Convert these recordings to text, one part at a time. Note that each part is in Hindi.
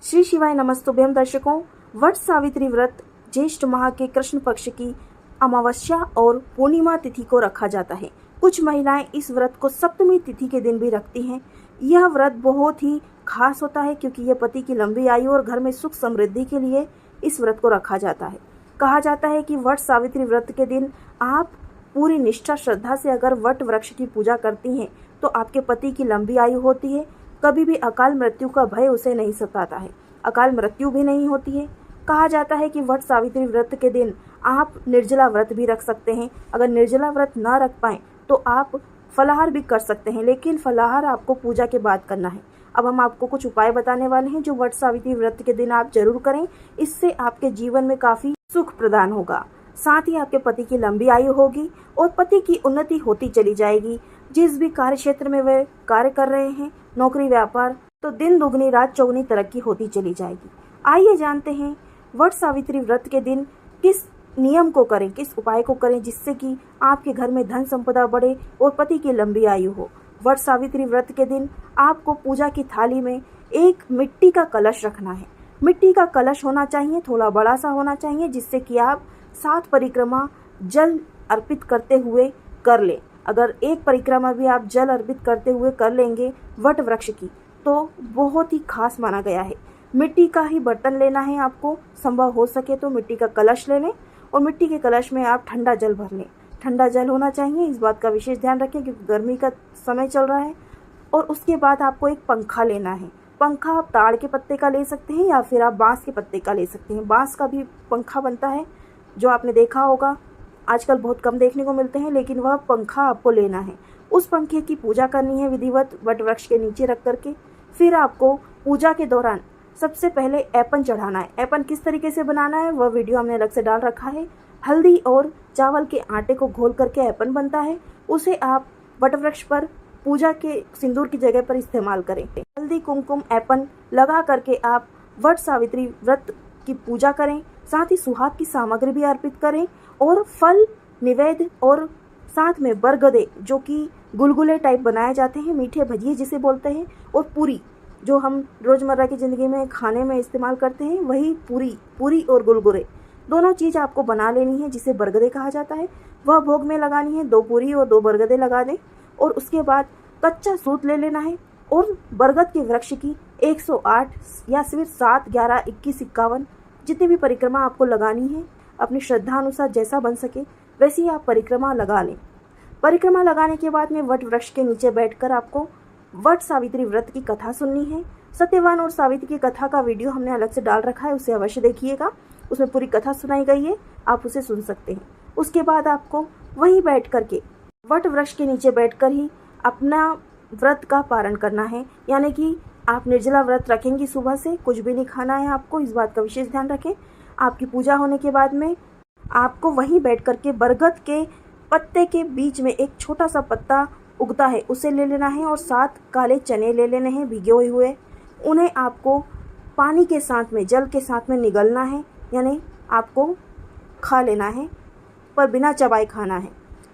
श्री शिवाय नमस्तुभ्यम दर्शकों, वट सावित्री व्रत ज्येष्ठ माह के कृष्ण पक्ष की अमावस्या और पूर्णिमा तिथि को रखा जाता है। कुछ महिलाएं इस व्रत को सप्तमी तिथि के दिन भी रखती हैं। यह व्रत बहुत ही खास होता है क्योंकि यह पति की लंबी आयु और घर में सुख समृद्धि के लिए इस व्रत को रखा जाता है। कहा जाता है कि वट सावित्री व्रत के दिन आप पूरी निष्ठा श्रद्धा से अगर वट वृक्ष की पूजा करती हैं तो आपके पति की लंबी आयु होती है। कभी भी अकाल मृत्यु का भय उसे नहीं सताता है, अकाल मृत्यु भी नहीं होती है। कहा जाता है कि वट सावित्री व्रत के दिन आप निर्जला व्रत भी रख सकते हैं। अगर निर्जला व्रत ना रख पाएं तो आप फलाहार भी कर सकते हैं, लेकिन फलाहार आपको पूजा के बाद करना है। अब हम आपको कुछ उपाय बताने वाले हैं जो वट सावित्री व्रत के दिन आप जरूर करें। इससे आपके जीवन में काफी सुख प्रदान होगा, साथ ही आपके पति की लंबी आयु होगी और पति की उन्नति होती चली जाएगी। जिस भी कार्य क्षेत्र में वे कार्य कर रहे हैं, नौकरी व्यापार, तो दिन दुगनी रात चौगुनी तरक्की होती चली जाएगी। आइए जानते हैं वट सावित्री व्रत के दिन किस नियम को करें, किस उपाय को करें जिससे कि आपके घर में धन संपदा बढ़े और पति की लंबी आयु हो। वट सावित्री व्रत के दिन आपको पूजा की थाली में एक मिट्टी का कलश रखना है। मिट्टी का कलश होना चाहिए, थोड़ा बड़ा सा होना चाहिए, जिससे कि आप 7 परिक्रमा जल अर्पित करते हुए कर लें। अगर एक परिक्रमा भी आप जल अर्पित करते हुए कर लेंगे वट वृक्ष की तो बहुत ही खास माना गया है। मिट्टी का ही बर्तन लेना है आपको, संभव हो सके तो मिट्टी का कलश ले लें और मिट्टी के कलश में आप ठंडा जल भर लें। ठंडा जल होना चाहिए, इस बात का विशेष ध्यान रखें क्योंकि गर्मी का समय चल रहा है। और उसके बाद आपको एक पंखा लेना है। पंखा आप ताड़ के पत्ते का ले सकते हैं या फिर आप बांस के पत्ते का ले सकते हैं। बांस का भी पंखा बनता है जो आपने देखा होगा, आजकल बहुत कम देखने को मिलते हैं, लेकिन वह पंखा आपको लेना है। उस पंखे की पूजा करनी है विधिवत वट वृक्ष के नीचे रख करके। फिर आपको पूजा के दौरान सबसे पहले ऐपन चढ़ाना है। ऐपन किस तरीके से बनाना है वह वीडियो हमने अलग से डाल रखा है। हल्दी और चावल के आटे को घोल करके ऐपन बनता है, उसे आप वट वृक्ष पर पूजा के सिंदूर की जगह पर इस्तेमाल करें। हल्दी कुमकुम ऐपन लगा करके आप वट सावित्री व्रत की पूजा करें, साथ ही सुहाग की सामग्री भी अर्पित करें और फल निवेद्य और साथ में बरगदे जो कि गुलगुले टाइप बनाए जाते हैं, मीठे भजिए जिसे बोलते हैं, और पूरी जो हम रोजमर्रा की ज़िंदगी में खाने में इस्तेमाल करते हैं, वही पूरी और गुलगुले दोनों चीज़ आपको बना लेनी है जिसे बरगदे कहा जाता है। वह भोग में लगानी है, 2 पूरी और 2 बरगदे लगा दें। और उसके बाद कच्चा सूत ले लेना है और बरगद के वृक्ष की 108 या फिर 7, 11, 21, 51 जितनी भी परिक्रमा आपको लगानी है, अपनी श्रद्धा अनुसार जैसा बन सके वैसे ही आप परिक्रमा लगा लें। परिक्रमा लगाने के बाद में वट वृक्ष के नीचे बैठकर आपको वट सावित्री व्रत की कथा सुननी है। सत्यवान और सावित्री की कथा का वीडियो हमने अलग से डाल रखा है, उसे अवश्य देखिएगा। उसमें पूरी कथा सुनाई गई है, आप उसे सुन सकते हैं। उसके बाद आपको वहीं बैठ करके वट वृक्ष के नीचे बैठकर ही अपना व्रत का पारण करना है, यानी कि आप निर्जला व्रत रखेंगी। सुबह से कुछ भी नहीं खाना है आपको, इस बात का विशेष ध्यान रखें। आपकी पूजा होने के बाद में आपको वहीं बैठ करके बरगद के पत्ते के बीच में एक छोटा सा पत्ता उगता है, उसे ले लेना है और 7 काले चने ले लेने हैं भिगे हुए। उन्हें आपको पानी के साथ में, जल के साथ में निगलना है, यानी आपको खा लेना है पर बिना चबाए खाना है।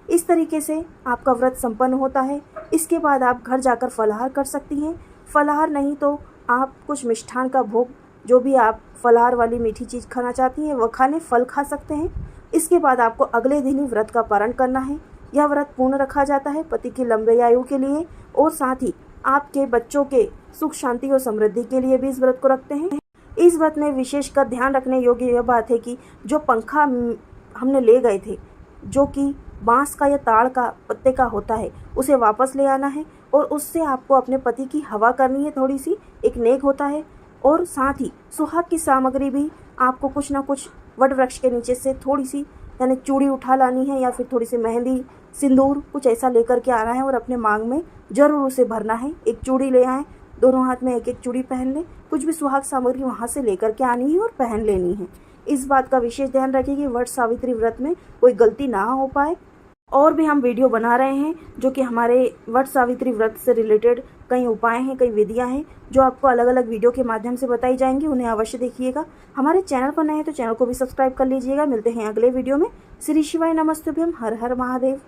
इस तरीके से आपका व्रत संपन्न होता है। इसके बाद आप घर जाकर फलाहार कर सकती हैं। फलाहार नहीं तो आप कुछ मिष्ठान का भोग, जो भी आप फलाहार वाली मीठी चीज़ खाना चाहती हैं वह खा लें, फल खा सकते हैं। इसके बाद आपको अगले दिन ही व्रत का पारण करना है। यह व्रत पूर्ण रखा जाता है पति की लंबी आयु के लिए और साथ ही आपके बच्चों के सुख शांति और समृद्धि के लिए भी इस व्रत को रखते हैं। इस व्रत में विशेषकर ध्यान रखने योग्य यह बात है कि जो पंखा हमने ले गए थे, जो कि बांस का या ताड़ का पत्ते का होता है, उसे वापस ले आना है और उससे आपको अपने पति की हवा करनी है। थोड़ी सी एक नेक होता है। और साथ ही सुहाग की सामग्री भी आपको कुछ ना कुछ वट वृक्ष के नीचे से थोड़ी सी, यानी चूड़ी उठा लानी है या फिर थोड़ी सी मेहंदी, सिंदूर, कुछ ऐसा लेकर के आना है और अपने मांग में जरूर उसे भरना है। एक चूड़ी ले आएँ, दोनों हाथ में एक एक चूड़ी पहन लें। कुछ भी सुहाग सामग्री वहाँ से लेकर के आनी है और पहन लेनी है। इस बात का विशेष ध्यान रखें कि वट सावित्री व्रत में कोई गलती ना हो पाए। और भी हम वीडियो बना रहे हैं जो कि हमारे वट सावित्री व्रत से रिलेटेड कई उपाय हैं, कई विधियां हैं जो आपको अलग अलग वीडियो के माध्यम से बताई जाएंगी, उन्हें अवश्य देखिएगा। हमारे चैनल पर नए हैं तो चैनल को भी सब्सक्राइब कर लीजिएगा। मिलते हैं अगले वीडियो में। श्री शिवाय नमस्तुभ्यम। हर हर महादेव।